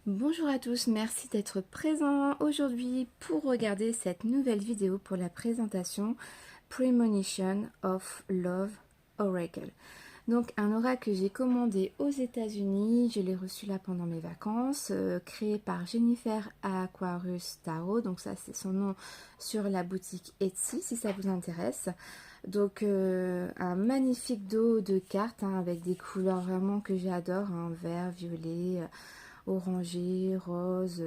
Bonjour à tous, merci d'être présents aujourd'hui pour regarder cette nouvelle vidéo pour la présentation Premonition of Love Oracle. Donc un oracle que j'ai commandé aux États-Unis, je l'ai reçu là pendant mes vacances, créé par Jennifer Aquarius Tarot, donc ça c'est son nom sur la boutique Etsy si ça vous intéresse. Donc un magnifique dos de cartes avec des couleurs vraiment que j'adore, vert, violet, orangé, rose,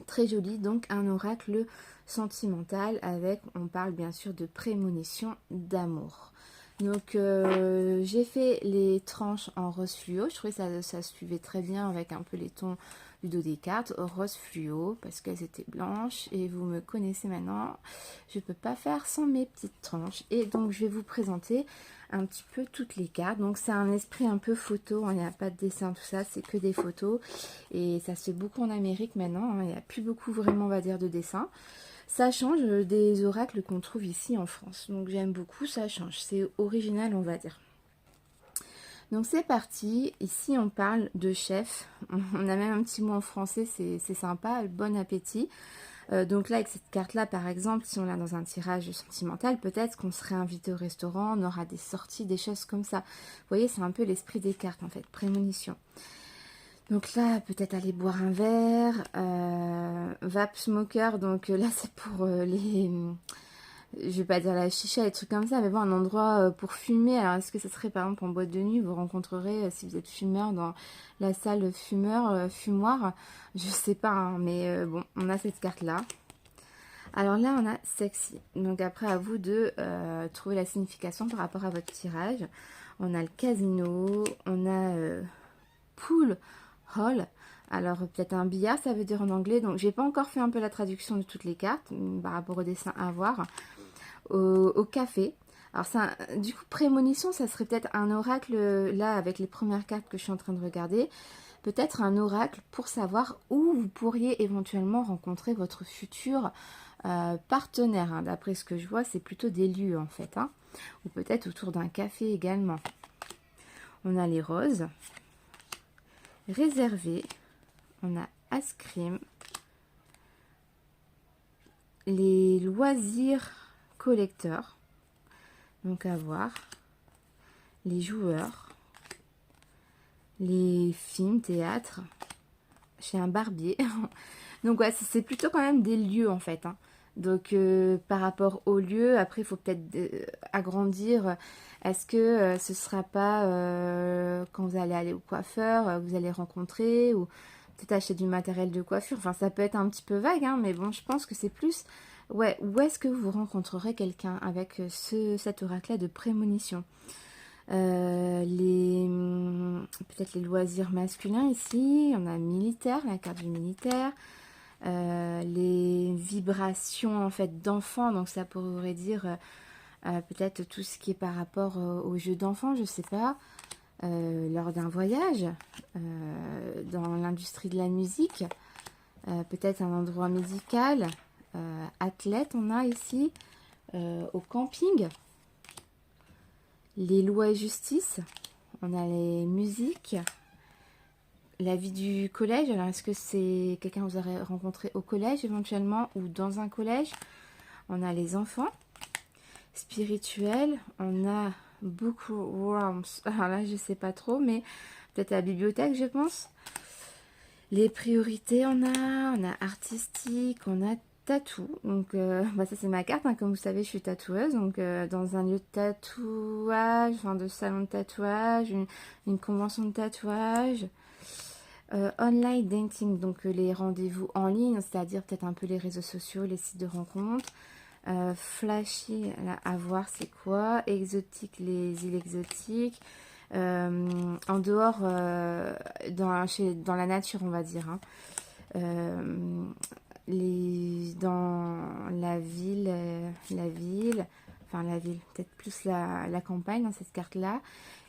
très joli. Donc un oracle sentimental avec, on parle bien sûr de prémonition d'amour. Donc j'ai fait les tranches en rose fluo, je trouvais que ça suivait très bien avec un peu les tons du dos des cartes, rose fluo parce qu'elles étaient blanches et vous me connaissez maintenant, je ne peux pas faire sans mes petites tranches. Et donc je vais vous présenter un petit peu toutes les cartes. Donc c'est un esprit un peu photo, il n'y a pas de dessin, tout ça, c'est que des photos. Et ça se fait beaucoup en Amérique maintenant, il n'y a plus beaucoup vraiment, on va dire, de dessin. Ça change des oracles qu'on trouve ici en France. Donc j'aime beaucoup, ça change. C'est original, on va dire. Donc c'est parti. Ici on parle de chef. On a même un petit mot en français, c'est sympa. Bon appétit. Donc là avec cette carte là par exemple, si on l'a dans un tirage sentimental, peut-être qu'on serait invité au restaurant, on aura des sorties, des choses comme ça. Vous voyez, c'est un peu l'esprit des cartes en fait, prémonition. Donc là, peut-être aller boire un verre, vape smoker, donc là c'est pour les, je vais pas dire la chicha, les trucs comme ça, mais bon, un endroit pour fumer. Alors est-ce que ce serait par exemple en boîte de nuit, vous rencontrerez, si vous êtes fumeur, dans la salle fumoir, je sais pas, hein, mais bon, on a cette carte-là. Alors là, on a sexy, donc après à vous de trouver la signification par rapport à votre tirage. On a le casino, on a pool hall. Alors peut-être un billard, ça veut dire en anglais. Donc j'ai pas encore fait un peu la traduction de toutes les cartes par rapport au dessin à voir. Au café. Alors ça, du coup, prémonition, ça serait peut-être un oracle là avec les premières cartes que je suis en train de regarder. Peut-être un oracle pour savoir où vous pourriez éventuellement rencontrer votre futur partenaire. Hein. D'après ce que je vois, c'est plutôt des lieux en fait. Hein. Ou peut-être autour d'un café également. On a les roses. Réservé, on a Ascrim, les loisirs collecteurs, donc à voir, les joueurs, les films, théâtre, chez un barbier. Donc ouais, c'est plutôt quand même des lieux en fait. Hein. Donc par rapport aux lieux, après il faut peut-être agrandir. Est-ce que ce sera pas quand vous allez aller au coiffeur, vous allez rencontrer ou peut-être acheter du matériel de coiffure. Enfin, ça peut être un petit peu vague, hein, mais bon, je pense que c'est plus... Ouais, où est-ce que vous rencontrerez quelqu'un avec cet oracle-là de prémonition peut-être les loisirs masculins ici. On a militaire, la carte du militaire. Les vibrations en fait d'enfants, donc ça pourrait dire peut-être tout ce qui est par rapport aux jeux d'enfants, je sais pas, lors d'un voyage dans l'industrie de la musique, peut-être un endroit médical, athlète on a ici, au camping, les lois et justice, on a les musiques, la vie du collège. Alors est-ce que c'est quelqu'un que vous aurez rencontré au collège éventuellement ou dans un collège? On a les enfants spirituels, on a bookworms, alors là je sais pas trop, mais peut-être la bibliothèque je pense. Les priorités on a artistique, on a tatou, donc ça c'est ma carte, hein. Comme vous savez je suis tatoueuse, donc dans un lieu de tatouage, enfin de salon de tatouage, une convention de tatouage. Online dating, donc les rendez-vous en ligne, c'est-à-dire peut-être un peu les réseaux sociaux, les sites de rencontres. Flashy, là, à voir c'est quoi. Exotique, les îles exotiques. En dehors, dans la nature, on va dire. Hein. Dans la ville, enfin la ville, peut-être plus la campagne dans cette carte-là.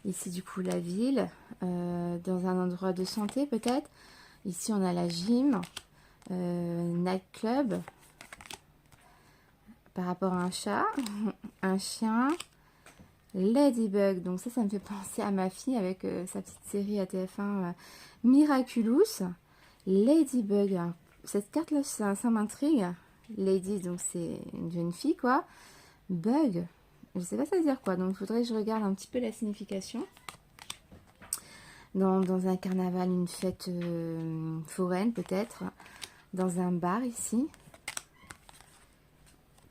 Ici, du coup, la ville, dans un endroit de santé, peut-être. Ici, on a la gym, nightclub, par rapport à un chat, un chien, Ladybug. Donc ça me fait penser à ma fille avec sa petite série à TF1, Miraculous. Ladybug. Alors, cette carte-là, ça m'intrigue. Lady, donc c'est une jeune fille, quoi. Bug, je sais pas ça veut dire quoi. Donc, il faudrait que je regarde un petit peu la signification. Dans un carnaval, une fête foraine, peut-être. Dans un bar, ici.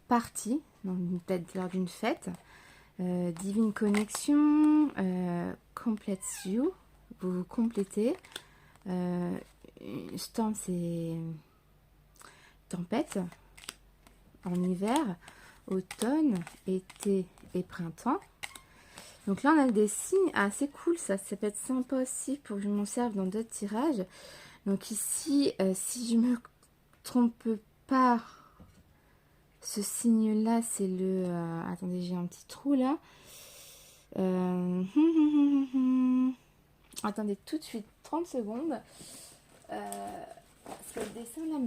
Party, peut-être lors d'une fête. Divine connexion. Complete you. Vous vous complétez. Storm, c'est tempête en hiver, automne, été et printemps. Donc là, on a des signes assez cool. Ça peut être sympa aussi pour que je m'en serve dans d'autres tirages. Donc ici, si je me trompe pas, ce signe-là, c'est le... attendez, j'ai un petit trou là. Attendez tout de suite, 30 secondes. Parce que le dessin là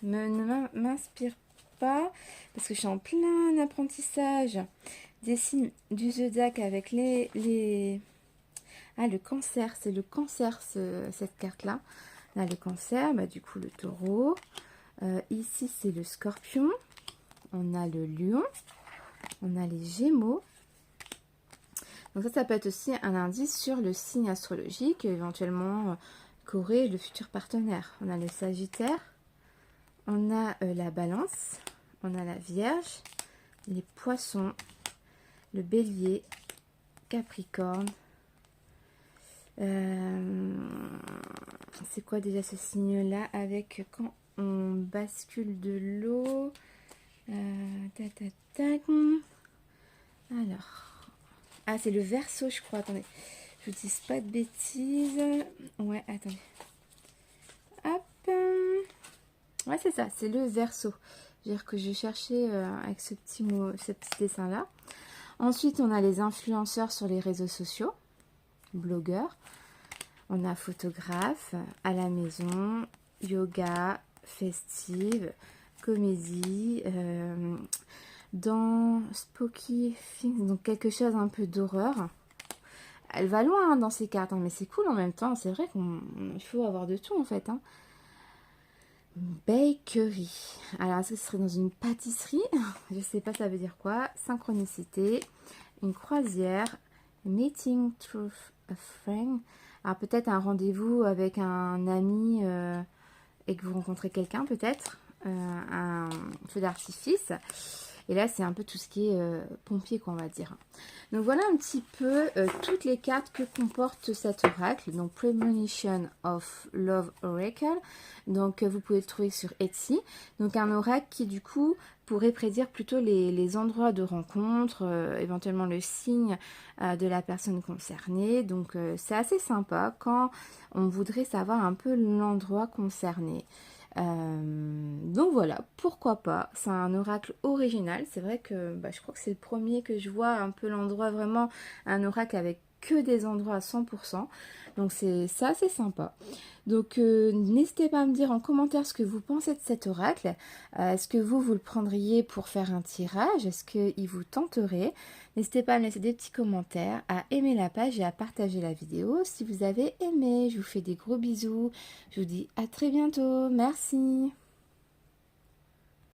ne m'inspire pas. Parce que je suis en plein apprentissage des signes du zodiaque avec les... Ah, le cancer, c'est le cancer cette carte-là. Là, le cancer, bah, du coup, le taureau. Ici, c'est le scorpion. On a le lion. On a les gémeaux. Donc ça peut être aussi un indice sur le signe astrologique, éventuellement qu'aurait le futur partenaire. On a le sagittaire. On a la balance. On a la vierge. Les poissons. Le bélier. Capricorne. C'est quoi déjà ce signe-là avec quand on bascule de l'eau. Alors. Ah, c'est le Verseau, je crois. Attendez. Je vous dis pas de bêtises. Ouais, attendez. Hop. Ouais, c'est ça. C'est le Verseau. C'est-à-dire que j'ai cherché avec ce petit mot, ce petit dessin-là. Ensuite, on a les influenceurs sur les réseaux sociaux. Blogueurs. On a photographe, à la maison, yoga, festive, comédie, dans spooky things, donc quelque chose un peu d'horreur. Elle va loin hein, dans ces cartes, hein, mais c'est cool en même temps. C'est vrai qu'il faut avoir de tout en fait. Hein. Bakery. Alors, est-ce que ce serait dans une pâtisserie? Je sais pas, ça veut dire quoi. Synchronicité, une croisière, meeting truth a friend. Alors peut-être un rendez-vous avec un ami et que vous rencontrez quelqu'un peut-être, un feu d'artifice. Et là c'est un peu tout ce qui est pompier quoi on va dire. Donc voilà un petit peu toutes les cartes que comporte cet oracle. Donc Premonition of Love Oracle. Donc vous pouvez le trouver sur Etsy. Donc un oracle qui du coup pourrait prédire plutôt les endroits de rencontre, éventuellement le signe de la personne concernée. Donc c'est assez sympa quand on voudrait savoir un peu l'endroit concerné. Donc voilà, pourquoi pas. C'est un oracle original. C'est vrai que je crois que c'est le premier que je vois un peu l'endroit vraiment, un oracle avec que des endroits à 100%. Donc c'est assez sympa. Donc n'hésitez pas à me dire en commentaire ce que vous pensez de cet oracle. Est-ce que vous le prendriez pour faire un tirage? Est-ce qu'il vous tenterait? N'hésitez pas à me laisser des petits commentaires, à aimer la page et à partager la vidéo si vous avez aimé. Je vous fais des gros bisous. Je vous dis à très bientôt. Merci.